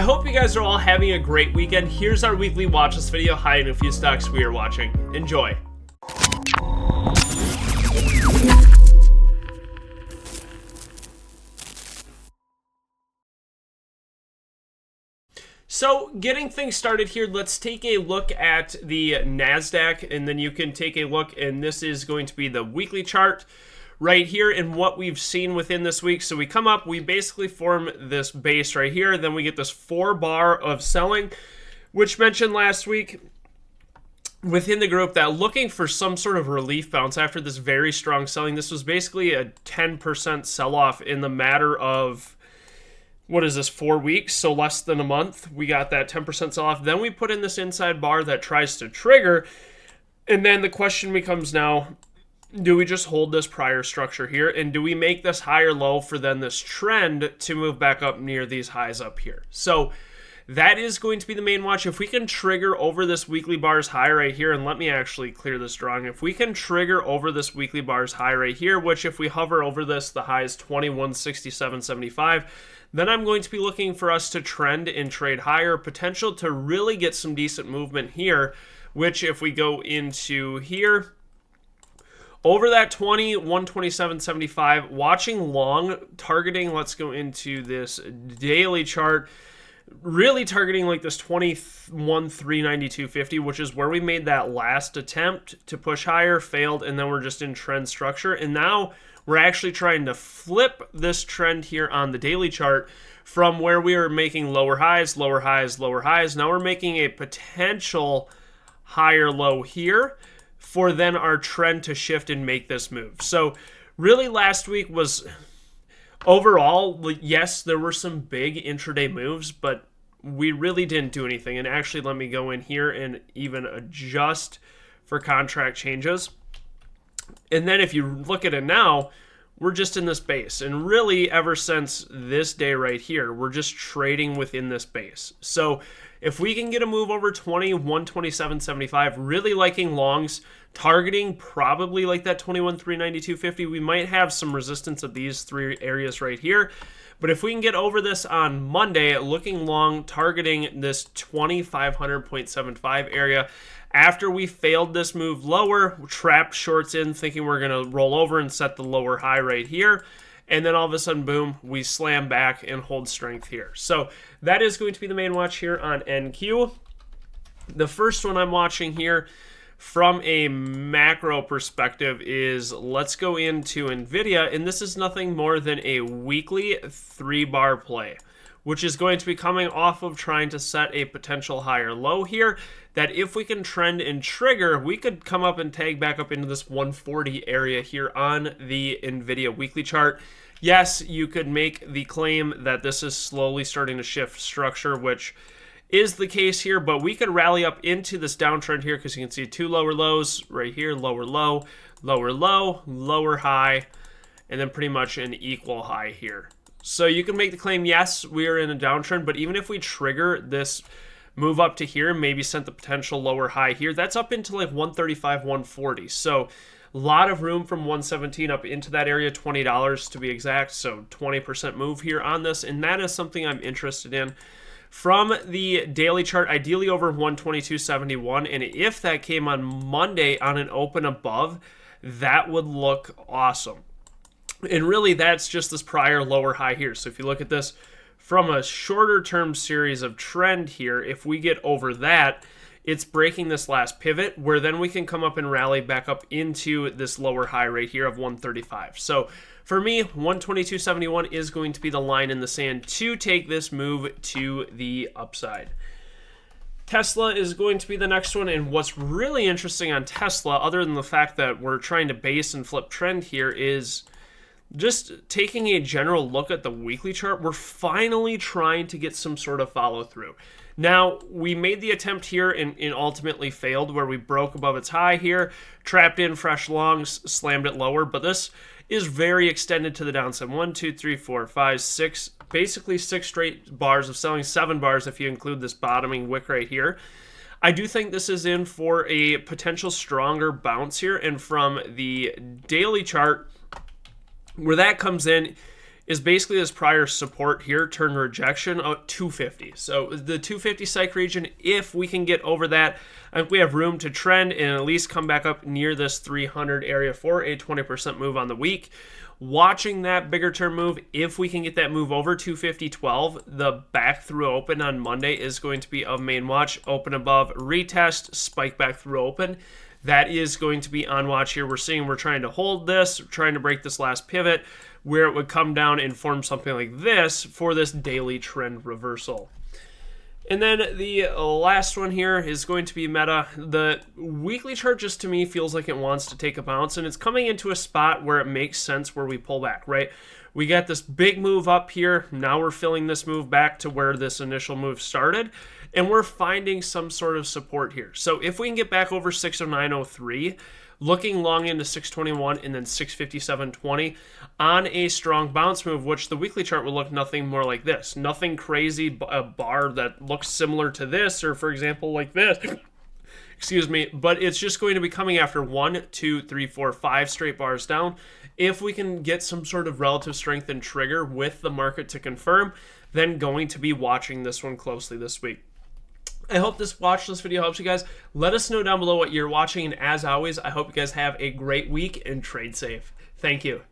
hope you guys are all having a great weekend. Here's our weekly watch list video highlighting a few stocks we are watching. Enjoy. So getting things started here, let's take a look at the NASDAQ, and then you can take a look, and this is going to be the weekly chart right here and what we've seen within this week. So we come up, we basically form this base right here, then we get this 4-bar of selling, which mentioned last week within the group that looking for some sort of relief bounce after this very strong selling. This was basically a 10% sell-off in the matter of, what is this, 4 weeks? So less than a month. We got that 10% sell-off. Then we put in this inside bar that tries to trigger. And then the question becomes now, do we just hold this prior structure here? And do we make this higher low for then this trend to move back up near these highs up here? So that is going to be the main watch. If we can trigger over this weekly bars high right here, and let me actually clear this drawing. If we can trigger over this weekly bars high right here, which if we hover over this, the high is 2167.75, then I'm going to be looking for us to trend and trade higher, potential to really get some decent movement here, which if we go into here, over that 127.75, watching long, targeting, let's go into this daily chart, really targeting like this 21,392.50, which is where we made that last attempt to push higher, failed, and then we're just in trend structure. And now we're actually trying to flip this trend here on the daily chart from where we were making lower highs, lower highs, lower highs. Now we're making a potential higher low here for then our trend to shift and make this move. So really last week was overall, yes, there were some big intraday moves, but we really didn't do anything. And actually, let me go in here and even adjust for contract changes. And then if you look at it now, we're just in this base. And really, ever since this day right here, we're just trading within this base. So if we can get a move over 2127.75, really liking longs, targeting probably like that 21,392.50, we might have some resistance at these three areas right here. But if we can get over this on Monday, looking long, targeting this 2,500.75 area, after we failed this move lower, trapped shorts in, thinking we're going to roll over and set the lower high right here. And then all of a sudden, boom, we slam back and hold strength here. So that is going to be the main watch here on NQ. The first one I'm watching here from a macro perspective is, let's go into NVDA. And this is nothing more than a weekly 3-bar play, which is going to be coming off of trying to set a potential higher low here, that if we can trend and trigger, we could come up and tag back up into this 140 area here on the NVIDIA weekly chart. Yes, you could make the claim that this is slowly starting to shift structure, which is the case here, but we could rally up into this downtrend here because you can see 2 lower lows right here, lower low, lower low, lower high, and then pretty much an equal high here. So you can make the claim, yes, we are in a downtrend, but even if we trigger this move up to here, maybe sent the potential lower high here, that's up into like 135, 140. So a lot of room from 117 up into that area, $20 to be exact. So 20% move here on this, and that is something I'm interested in. From the daily chart, ideally over 122.71, and if that came on Monday on an open above, that would look awesome. And really, that's just this prior lower high here. So if you look at this from a shorter term series of trend here, if we get over that, it's breaking this last pivot where then we can come up and rally back up into this lower high right here of 135. So for me, 122.71 is going to be the line in the sand to take this move to the upside. Tesla is going to be the next one, and what's really interesting on Tesla, other than the fact that we're trying to base and flip trend here, is just taking a general look at the weekly chart. We're finally trying to get some sort of follow through. Now, we made the attempt here and ultimately failed, where we broke above its high here, trapped in fresh longs, slammed it lower, but this is very extended to the downside. 1, 2, 3, 4, 5, 6, basically 6 straight bars of selling, 7 bars if you include this bottoming wick right here. I do think this is in for a potential stronger bounce here, and from the daily chart, where that comes in, is basically this prior support here, turn rejection at 250. So the 250 psych region, if we can get over that, I think we have room to trend and at least come back up near this 300 area for a 20% move on the week. Watching that bigger term move, if we can get that move over 250.12, the back through open on Monday is going to be of main watch. Open above, retest, spike back through open. That is going to be on watch here. We're seeing we're trying to hold this, trying to break this last pivot where it would come down and form something like this for this daily trend reversal. And then the last one here is going to be Meta. The weekly chart just to me feels like it wants to take a bounce, and it's coming into a spot where it makes sense where we pull back, right? We got this big move up here. Now we're filling this move back to where this initial move started, and we're finding some sort of support here. So if we can get back over 609.03, looking long into 621 and then 657.20 on a strong bounce move, which the weekly chart will look nothing more like this. Nothing crazy, a bar that looks similar to this, or for example like this. Excuse me, but it's just going to be coming after 1, 2, 3, 4, 5 straight bars down. If we can get some sort of relative strength and trigger with the market to confirm, then going to be watching this one closely this week. I hope this watch list video helps you guys. Let us know down below what you're watching, and as always, I hope you guys have a great week and trade safe. Thank you.